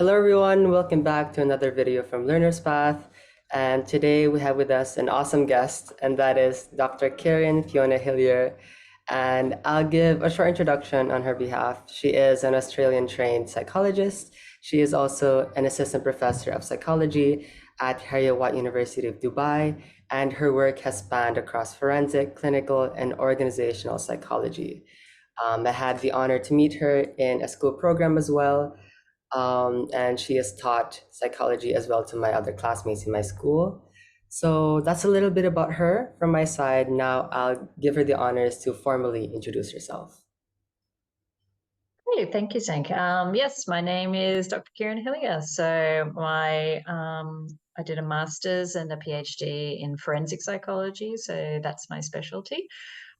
Hello everyone, welcome back to another video from Learner's Path. And today we have with us an awesome guest, and that is Dr. Kirin Fiona Hilliar. And I'll give a short introduction on her behalf. She is an Australian trained psychologist. She is also an assistant professor of psychology at Heriot-Watt University of Dubai, and her work has spanned across forensic, clinical, and organizational psychology. I had the honor to meet her in a school program as well, and she has taught psychology as well to my other classmates in my school. So that's a little bit about her from my side. Now I'll give her the honors to formally introduce herself. Hey, thank you, Zank. Yes, my name is Dr. Kirin Hilliar. I did a master's and a PhD in forensic psychology, so that's my specialty.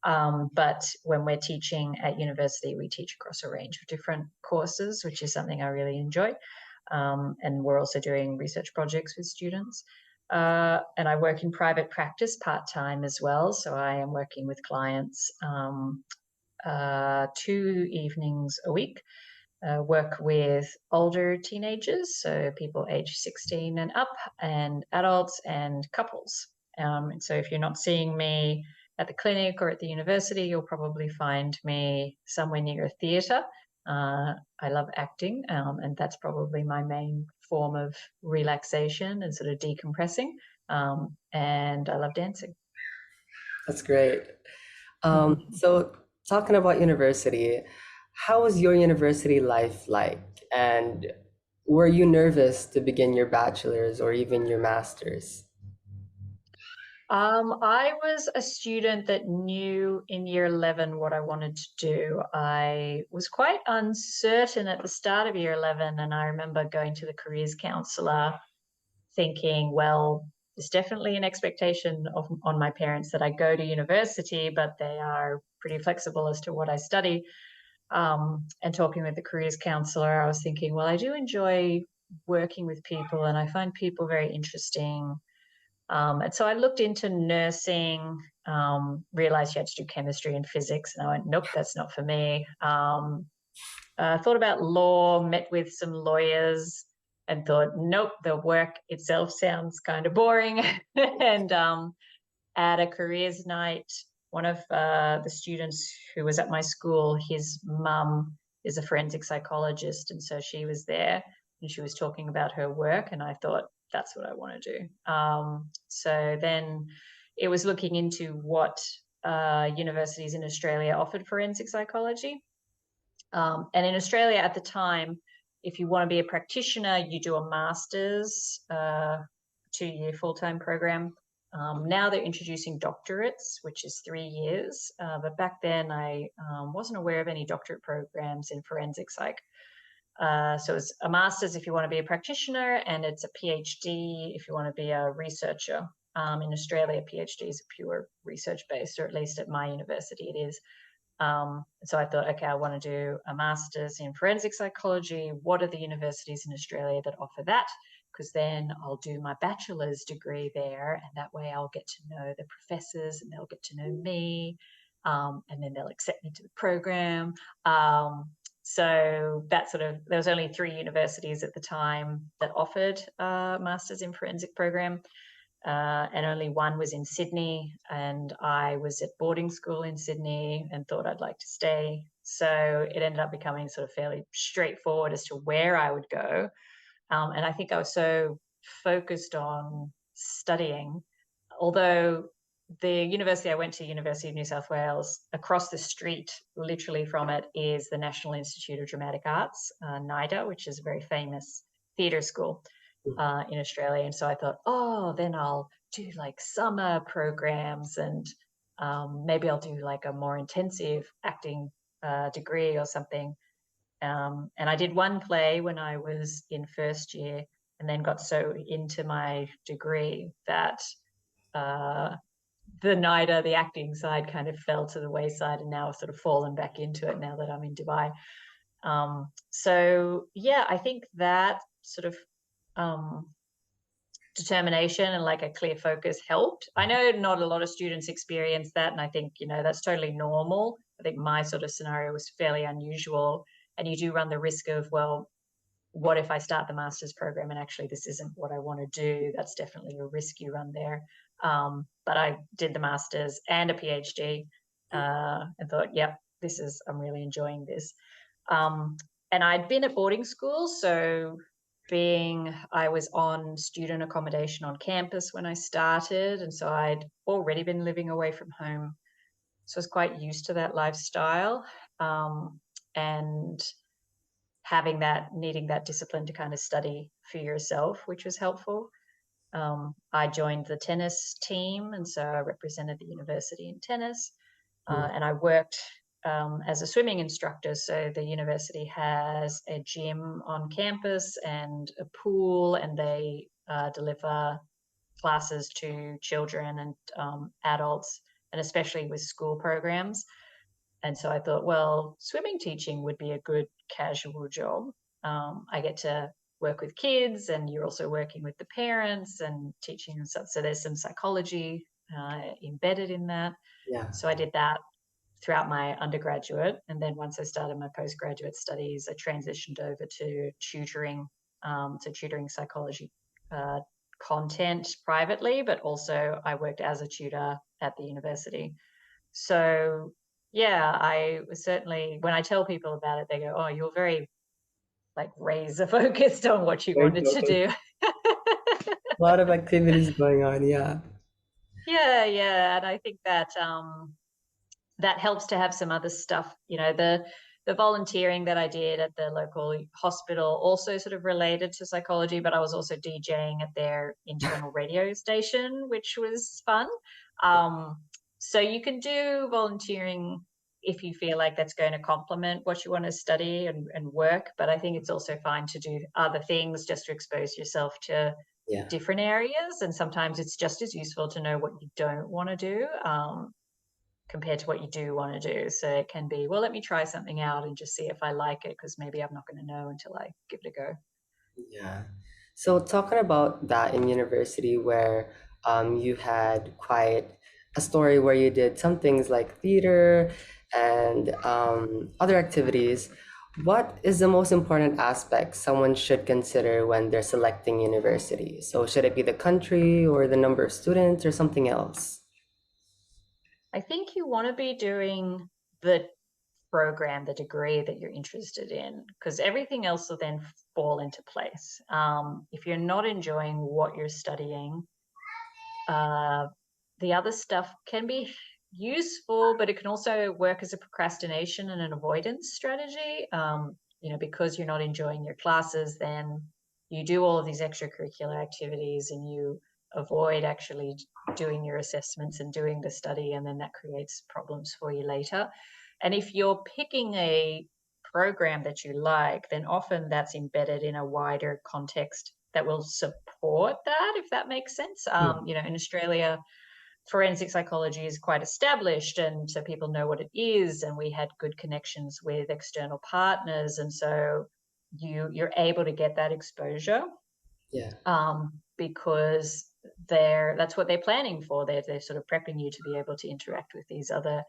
But when we're teaching at university, we teach across a range of different courses, which is something I really enjoy. And we're also doing research projects with students. And I work in private practice part-time as well. So I am working with clients 2 evenings a week. Work with older teenagers, so people aged 16 and up, and adults and couples. And so if you're not seeing me at the clinic or at the university, you'll probably find me somewhere near a theatre. I love acting, and that's probably my main form of relaxation and sort of decompressing. And I love dancing. That's great. So talking about university, how was your university life like? And were you nervous to begin your bachelor's or even your master's? I was a student that knew in year 11 what I wanted to do. I was quite uncertain at the start of year 11, and I remember going to the careers counselor thinking, well, there's definitely an expectation on my parents that I go to university, but they are pretty flexible as to what I study. And talking with the careers counselor, I was thinking, well, I do enjoy working with people, and I find people very interesting. And so I looked into nursing, realized you had to do chemistry and physics, and I went, nope, that's not for me. Thought about law, met with some lawyers, and thought, nope, the work itself sounds kind of boring. And at a careers night, one of the students who was at my school, his mum is a forensic psychologist, and so she was there and she was talking about her work, and I thought that's what I want to do. So then it was looking into what universities in Australia offered forensic psychology. And in Australia at the time, if you want to be a practitioner, you do a master's, 2-year full-time program. Now they're introducing doctorates, which is 3 years. But back then I wasn't aware of any doctorate programs in forensic psych. So it's a master's if you want to be a practitioner, and it's a PhD if you want to be a researcher. In Australia, PhD is pure research based, or at least at my university it is. So I thought, okay, I want to do a master's in forensic psychology. What are the universities in Australia that offer that? Because then I'll do my bachelor's degree there, and that way I'll get to know the professors and they'll get to know me, and then they'll accept me to the program. So that sort of, there was only 3 universities at the time that offered a master's in forensic program. And only one was in Sydney, and I was at boarding school in Sydney and thought I'd like to stay. So it ended up becoming sort of fairly straightforward as to where I would go. And I think I was so focused on studying, although the university I went to, University of New South Wales, across the street, literally from it, is the National Institute of Dramatic Arts, NIDA, which is a very famous theatre school in Australia. And so I thought, oh, then I'll do like summer programs, and maybe I'll do like a more intensive acting degree or something. And I did one play when I was in first year, and then got so into my degree that uh, the NIDA, the acting side, kind of fell to the wayside, and now I've sort of fallen back into it now that I'm in Dubai. So yeah, I think that sort of um, determination and like a clear focus helped. I know not a lot of students experience that, and I think, that's totally normal. I think my sort of scenario was fairly unusual, and you do run the risk of, well, what if I start the master's program and actually this isn't what I want to do? That's definitely a risk you run there. But I did the master's and a PhD, and thought, yep, I'm really enjoying this. Um, and I'd been at boarding school, so I was on student accommodation on campus when I started, and so I'd already been living away from home, so I was quite used to that lifestyle, and needing that discipline to kind of study for yourself, which was helpful. I joined the tennis team, and so I represented the university in tennis, and I worked as a swimming instructor. So the university has a gym on campus and a pool, and they deliver classes to children and adults, and especially with school programs. And so I thought, well, swimming teaching would be a good casual job. I get to work with kids, and you're also working with the parents and teaching and stuff. So there's some psychology embedded in that. Yeah. So I did that throughout my undergraduate. And then once I started my postgraduate studies, I transitioned over to tutoring psychology uh, content privately, but also I worked as a tutor at the university. So yeah, I was certainly, when I tell people about it, they go, "Oh, you're very like razor focused on what you Very wanted to focused. do." A lot of activities going on. Yeah. Yeah, yeah, and I think that that helps to have some other stuff. The volunteering that I did at the local hospital also sort of related to psychology, but I was also DJing at their internal radio station, which was fun. Um, so you can do volunteering if you feel like that's going to complement what you want to study and work. But I think it's also fine to do other things just to expose yourself to Yeah. different areas. And sometimes it's just as useful to know what you don't want to do. Compared to what you do want to do. So it can be, well, let me try something out and just see if I like it, because maybe I'm not going to know until I give it a go. Yeah. So talking about that in university where you had quite a story where you did some things like theater and other activities, what is the most important aspect someone should consider when they're selecting university? So should it be the country or the number of students or something else? I think you want to be doing the program, the degree that you're interested in, because everything else will then fall into place. If you're not enjoying what you're studying, uh, the other stuff can be useful, but it can also work as a procrastination and an avoidance strategy. Because you're not enjoying your classes, then you do all of these extracurricular activities and you avoid actually doing your assessments and doing the study, and then that creates problems for you later. And if you're picking a program that you like, then often that's embedded in a wider context that will support that, if that makes sense. Hmm. In Australia, forensic psychology is quite established, and so people know what it is, and we had good connections with external partners, and so you're able to get that exposure, Yeah. because that's what they're planning for. They're sort of prepping you to be able to interact with these other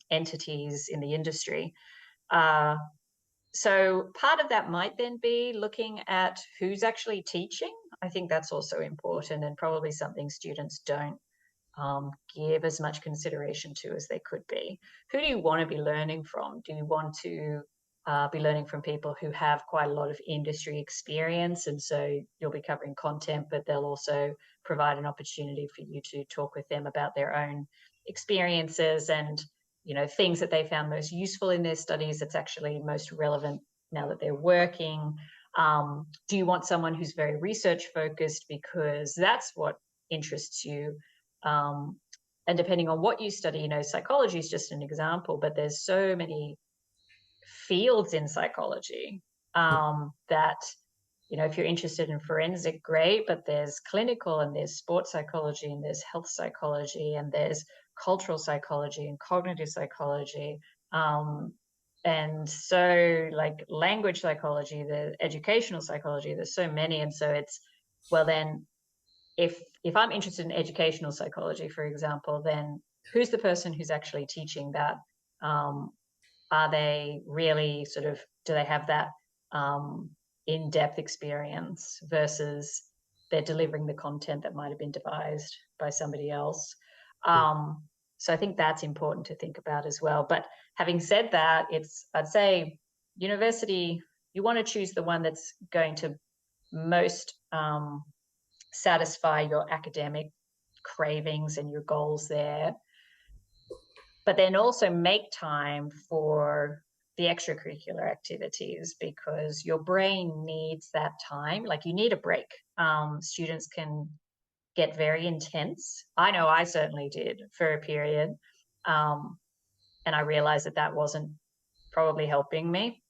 entities in the industry. Uh, so part of that might then be looking at who's actually teaching. I think that's also important, and probably something students don't give as much consideration to as they could be. Who do you want to be learning from? Do you want to be learning from people who have quite a lot of industry experience, and so you'll be covering content, but they'll also provide an opportunity for you to talk with them about their own experiences and things that they found most useful in their studies that's actually most relevant now that they're working. Do you want someone who's very research focused, because that's what interests you? um, and depending on what you study, psychology is just an example, but there's so many fields in psychology that, if you're interested in forensic, great, but there's clinical and there's sports psychology and there's health psychology and there's cultural psychology and cognitive psychology. And so like language psychology, the educational psychology, there's so many. And so well, then if I'm interested in educational psychology, for example, then who's the person who's actually teaching that? Are they really do they have that? in-depth experience versus they're delivering the content that might have been devised by somebody else. So I think that's important to think about as well. But having said that, I'd say university, you want to choose the one that's going to most satisfy your academic cravings and your goals there, but then also make time for the extracurricular activities because your brain needs that time. Like you need a break. Students can get very intense. I know I certainly did for a period. And I realized that that wasn't probably helping me,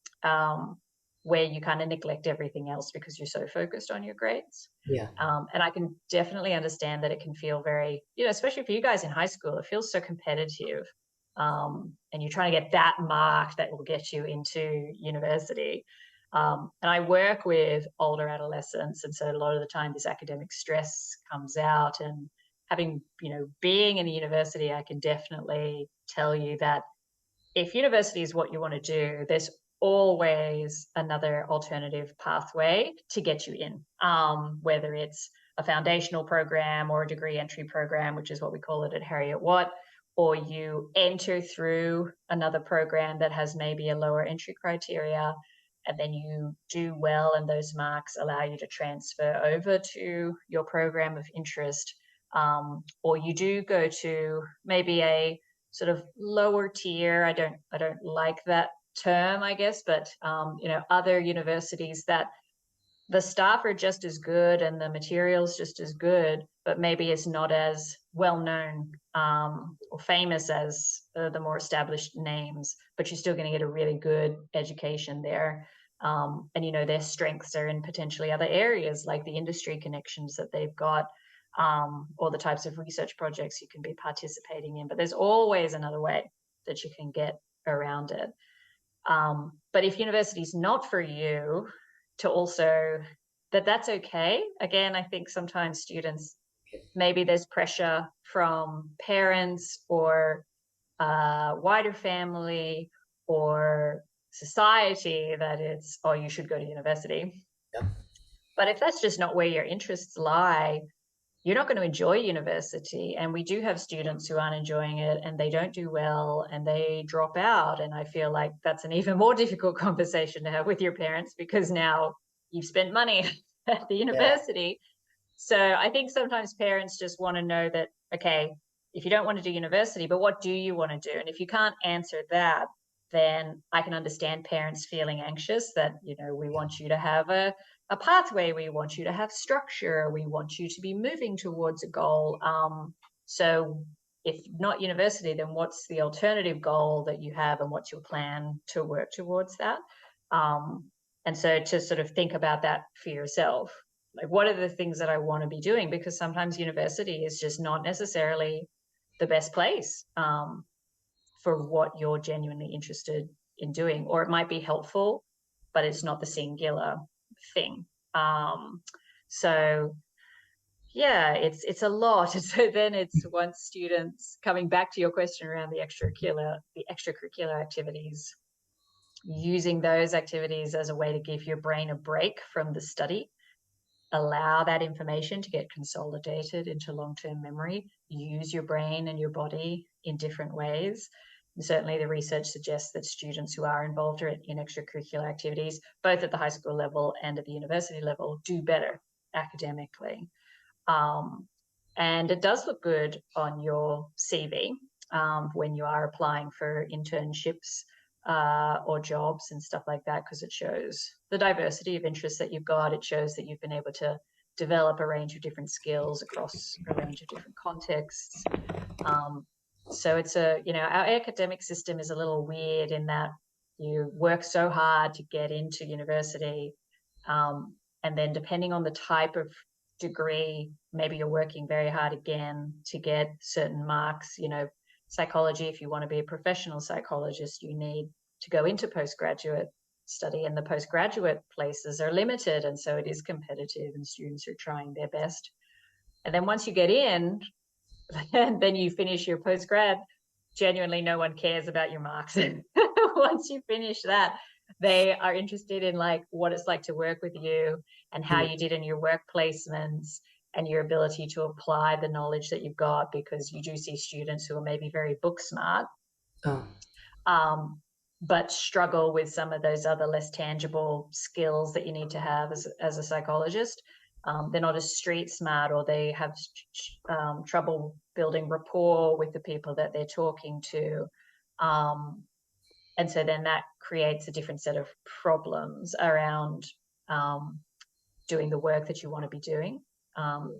where you kind of neglect everything else because you're so focused on your grades. Yeah. And I can definitely understand that it can feel very, especially for you guys in high school, it feels so competitive. And you're trying to get that mark that will get you into university. And I work with older adolescents. And so a lot of the time this academic stress comes out. And having, being in a university, I can definitely tell you that if university is what you want to do, there's always another alternative pathway to get you in, whether it's a foundational program or a degree entry program, which is what we call it at Heriot-Watt, or you enter through another program that has maybe a lower entry criteria, and then you do well and those marks allow you to transfer over to your program of interest, or you do go to maybe a sort of lower tier. I don't like that term, I guess, but other universities that the staff are just as good and the materials just as good, but maybe it's not as well known or famous as the more established names, but you're still going to get a really good education there. And their strengths are in potentially other areas like the industry connections that they've got, or the types of research projects you can be participating in. But there's always another way that you can get around it. But if university is not for you, to also that's okay. Again, I think sometimes students, maybe there's pressure from parents or wider family or society that it's, oh, you should go to university. Yep. But if that's just not where your interests lie, you're not going to enjoy university. And we do have students who aren't enjoying it and they don't do well and they drop out. And I feel like that's an even more difficult conversation to have with your parents because now you've spent money at the Yeah. university. So I think sometimes parents just want to know that, okay, if you don't want to do university, but what do you want to do? And if you can't answer that, then I can understand parents feeling anxious that, we want you to have a pathway, we want you to have structure, we want you to be moving towards a goal. So if not university, then what's the alternative goal that you have and what's your plan to work towards that? And so to sort of think about that for yourself, like what are the things that I want to be doing? Because sometimes university is just not necessarily the best place for what you're genuinely interested in doing, or it might be helpful, but it's not the singular thing. So yeah, it's a lot. So then it's once students, coming back to your question around the extracurricular activities, using those activities as a way to give your brain a break from the study, allow that information to get consolidated into long-term memory, use your brain and your body in different ways. And certainly the research suggests that students who are involved in extracurricular activities, both at the high school level and at the university level, do better academically. And it does look good on your CV when you are applying for internships or jobs and stuff like that, because it shows the diversity of interests that you've got. It shows that you've been able to develop a range of different skills across a range of different contexts. So it's our academic system is a little weird in that you work so hard to get into university, and then depending on the type of degree, maybe you're working very hard again to get certain marks. Psychology, if you want to be a professional psychologist, you need to go into postgraduate study, and the postgraduate places are limited, and so it is competitive and students are trying their best. And then once you get in and then you finish your postgrad, genuinely no one cares about your marks. Once you finish that, They are interested in like what it's like to work with you and how Mm. you did in your work placements and your ability to apply the knowledge that you've got, because you do see students who are maybe very book smart, Oh, um, but struggle with some of those other less tangible skills that you need to have as a psychologist. They're not as street smart, or they have trouble building rapport with the people that they're talking to. Um, and so then that creates a different set of problems around um, doing the work that you want to be doing. Um,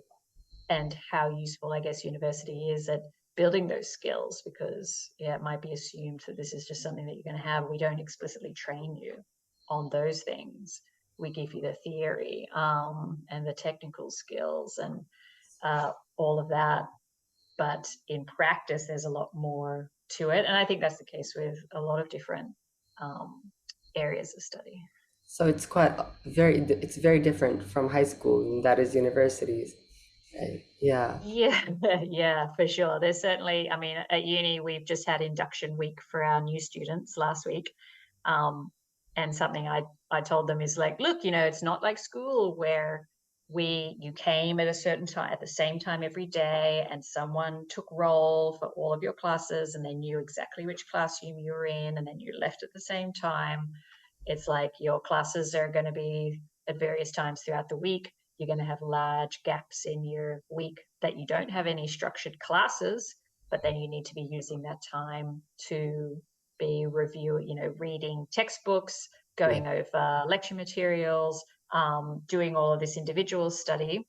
and how useful, I guess, university is at building those skills, because yeah, it might be assumed that this is just something that you're going to have. We don't explicitly train you on those things. We give you the theory and the technical skills and all of that. But in practice, there's a lot more to it. And I think that's the case with a lot of different um, areas of study. so it's very different from high school, and that is universities. Yeah. Yeah, yeah, for sure. There's certainly, I mean, at uni, we've just had induction week for our new students last week. Um, and something I told them is like, look, it's not like school where you came at a certain time, at the same time every day, and someone took roll for all of your classes and they knew exactly which classroom you were in, and then you left at the same time. It's like your classes are going to be at various times throughout the week. You're going to have large gaps in your week that you don't have any structured classes, but then you need to be using that time to be reading textbooks, Yeah. going over lecture materials, doing all of this individual study,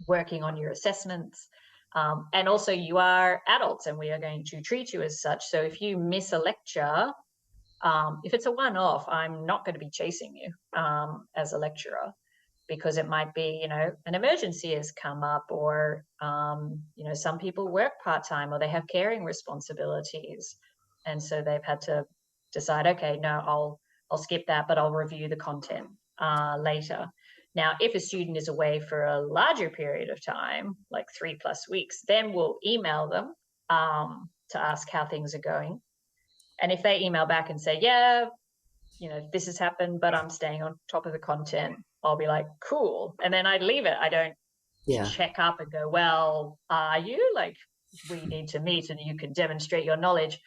working on your assessments. And also, you are adults and we are going to treat you as such. So if you miss a lecture, if it's a one off, I'm not going to be chasing you as a lecturer, because it might be, an emergency has come up, or, some people work part time or they have caring responsibilities. And so they've had to decide, okay, no, I'll skip that, but I'll review the content later. Now, if a student is away for a larger period of time, like 3+ weeks, then we'll email them to ask how things are going. And if they email back and say, yeah, this has happened, but I'm staying on top of the content, I'll be like, cool. And then I'd leave it. I don't Yeah. check up and go, well, are you like, we need to meet and you can demonstrate your knowledge.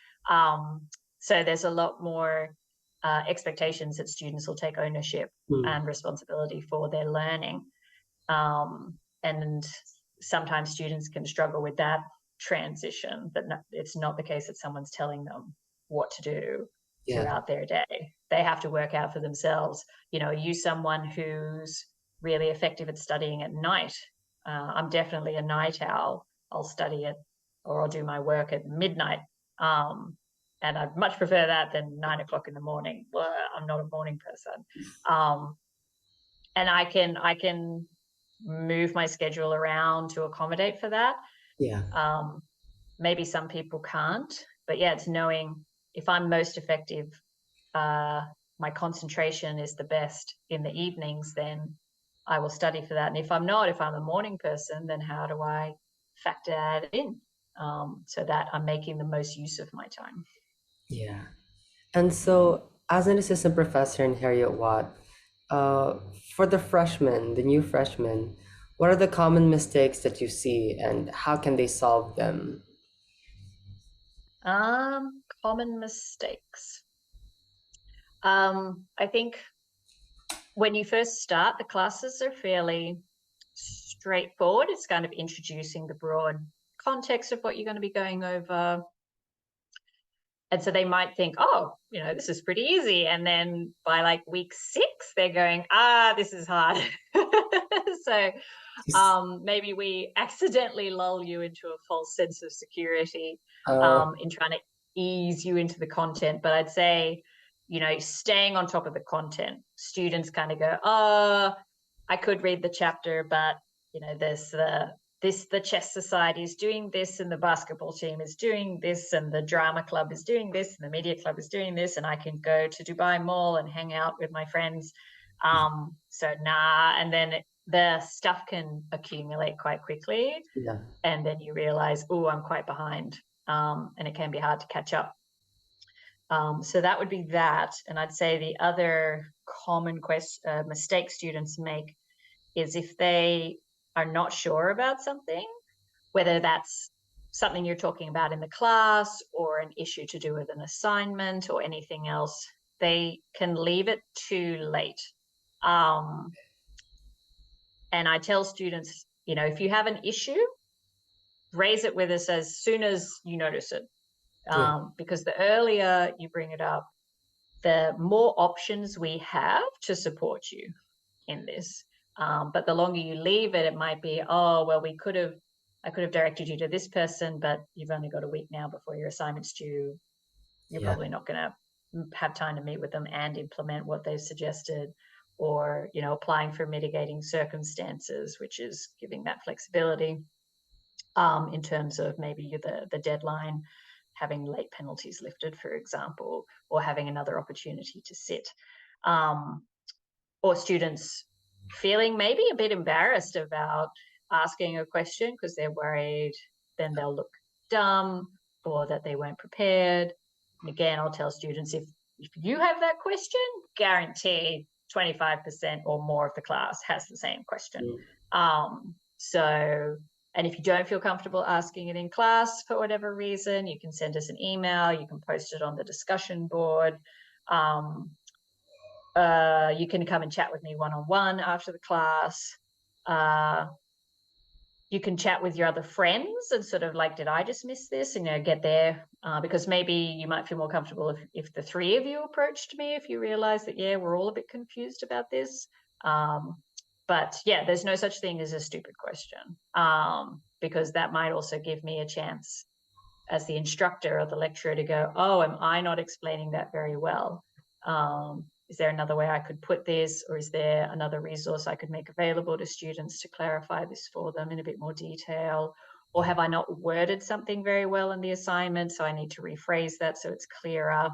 So there's a lot more expectations that students will take ownership Mm. and responsibility for their learning. And sometimes students can struggle with that transition, but it's not the case that someone's telling them what to do Yeah. throughout their day. They have to work out for themselves. Are you someone who's really effective at studying at night? I'm definitely a night owl. I'll study it, or I'll do my work at midnight. And I'd much prefer that than 9 o'clock in the morning. Well, I'm not a morning person. Um, and I can move my schedule around to accommodate for that. Yeah. Um, Maybe some people can't, but yeah, it's knowing if I'm most effective, uh, my concentration is the best in the evenings, then I will study for that. And if I'm not, if I'm a morning person, then how do I factor that in so that I'm making the most use of my time? Yeah. And so, as an assistant professor in Heriot-Watt, uh, for the new freshmen, what are the common mistakes that you see and how can they solve them? Common mistakes. I think when you first start, the classes are fairly straightforward. It's kind of introducing the broad context of what you're going to be going over. And so they might think, oh, this is pretty easy. And then by like week 6, they're going, this is hard. So maybe we accidentally lull you into a false sense of security Uh, in trying to ease you into the content. But I'd say, staying on top of the content, students kind of go, I could read the chapter, but, there's the chess society is doing this, and the basketball team is doing this, and the drama club is doing this, and the media club is doing this, and I can go to Dubai Mall and hang out with my friends. So nah, and then the stuff can accumulate quite quickly, yeah. and then you realize, oh, I'm quite behind, and it can be hard to catch up. So that would be that. And I'd say the other common mistake students make is if they are not sure about something, whether that's something you're talking about in the class or an issue to do with an assignment or anything else, they can leave it too late. Um, and I tell students, if you have an issue, raise it with us as soon as you notice it. Yeah. Because the earlier you bring it up, the more options we have to support you in this. But the longer you leave it, it might be, oh, well, I could have directed you to this person, but you've only got a week now before your assignment's due. You're Yeah. probably not going to have time to meet with them and implement what they've suggested, or, applying for mitigating circumstances, which is giving that flexibility in terms of maybe the deadline, having late penalties lifted, for example, or having another opportunity to sit. Or students feeling maybe a bit embarrassed about asking a question because they're worried then they'll look dumb or that they weren't prepared. And again, I'll tell students if you have that question, guarantee 25% or more of the class has the same question. So, and if you don't feel comfortable asking it in class for whatever reason, you can send us an email, you can post it on the discussion board. You can come and chat with me one-on-one after the class. You can chat with your other friends and sort of like, did I just miss this? And get there because maybe you might feel more comfortable if the three of you approached me, if you realize that, yeah, we're all a bit confused about this. But yeah, there's no such thing as a stupid question because that might also give me a chance as the instructor or the lecturer to go, oh, am I not explaining that very well? Is there another way I could put this, or is there another resource I could make available to students to clarify this for them in a bit more detail? Or have I not worded something very well in the assignment, so I need to rephrase that so it's clearer?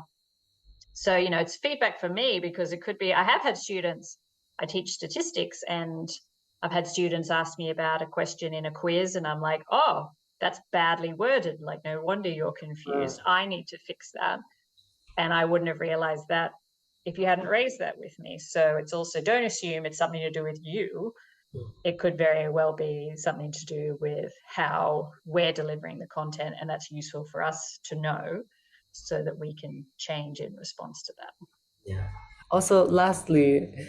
So, it's feedback for me because it could be, I have had students, I teach statistics, and I've had students ask me about a question in a quiz, and I'm like, oh, that's badly worded. Like, no wonder you're confused. I need to fix that. And I wouldn't have realized that if you hadn't raised that with me. So it's also, don't assume it's something to do with you. It could very well be something to do with how we're delivering the content, and that's useful for us to know so that we can change in response to that. Yeah. Also, lastly,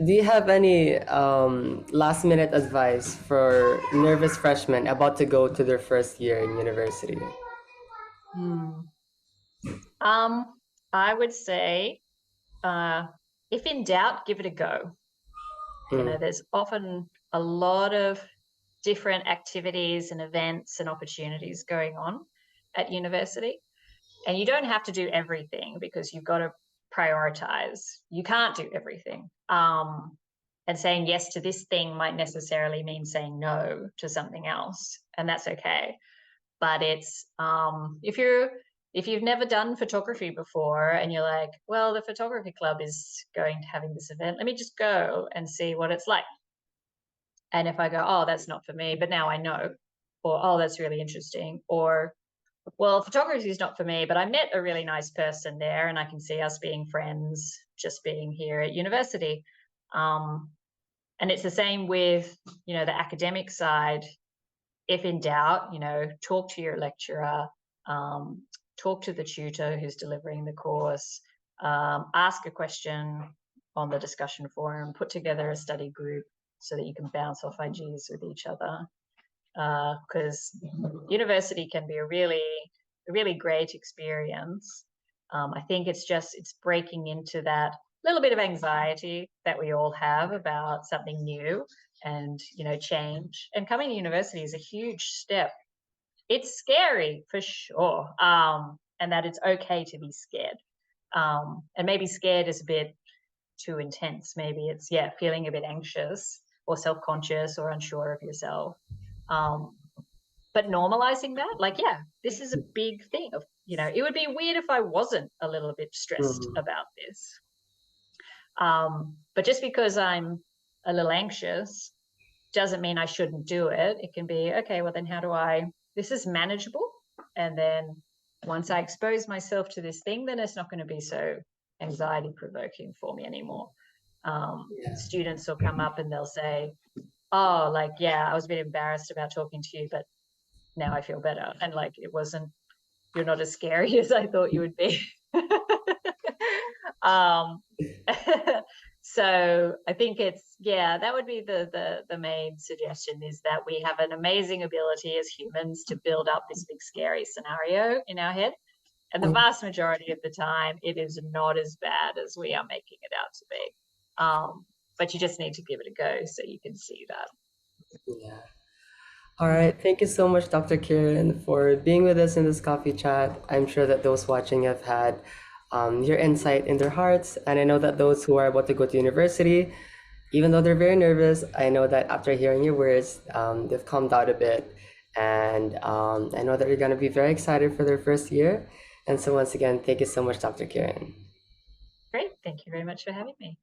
do you have any last minute advice for nervous freshmen about to go to their first year in university? Hmm. I would say, if in doubt, give it a go. Mm. There's often a lot of different activities and events and opportunities going on at university. And you don't have to do everything because you've got to prioritize. You can't do everything. And saying yes to this thing might necessarily mean saying no to something else. And that's okay. But it's if you've never done photography before and you're like, well, the photography club is going to having this event, let me just go and see what it's like. And if I go, oh, that's not for me, but now I know, or oh, that's really interesting, or well, photography is not for me, but I met a really nice person there and I can see us being friends just being here at university. And it's the same with, the academic side. If in doubt, talk to your lecturer, talk to the tutor who's delivering the course, ask a question on the discussion forum, put together a study group so that you can bounce off IGs with each other. Because university can be a really great experience. I think it's breaking into that little bit of anxiety that we all have about something new and, change. And coming to university is a huge step. It's scary for sure. And that it's okay to be scared. And maybe scared is a bit too intense. Maybe it's, feeling a bit anxious or self-conscious or unsure of yourself. But normalizing that, like, this is a big thing of, it would be weird if I wasn't a little bit stressed Mhm. about this. But just because I'm a little anxious doesn't mean I shouldn't do it. It can be, okay, well then this is manageable. And then once I expose myself to this thing, then it's not going to be so anxiety provoking for me anymore. Yeah. Students will come up and they'll say, oh, like, yeah, I was a bit embarrassed about talking to you, but now I feel better. And like, it wasn't, you're not as scary as I thought you would be. um, so I think it's, yeah, that would be the main suggestion, is that we have an amazing ability as humans to build up this big scary scenario in our head. And the vast majority of the time, it is not as bad as we are making it out to be. But you just need to give it a go so you can see that. Yeah. All right. Thank you so much, Dr. Kirin, for being with us in this coffee chat. I'm sure that those watching have had your insight in their hearts. And I know that those who are about to go to university, even though they're very nervous, I know that after hearing your words, they've calmed down a bit. And I know that you're going to be very excited for their first year. And so, once again, thank you so much, Dr. Kirin. Great. Thank you very much for having me.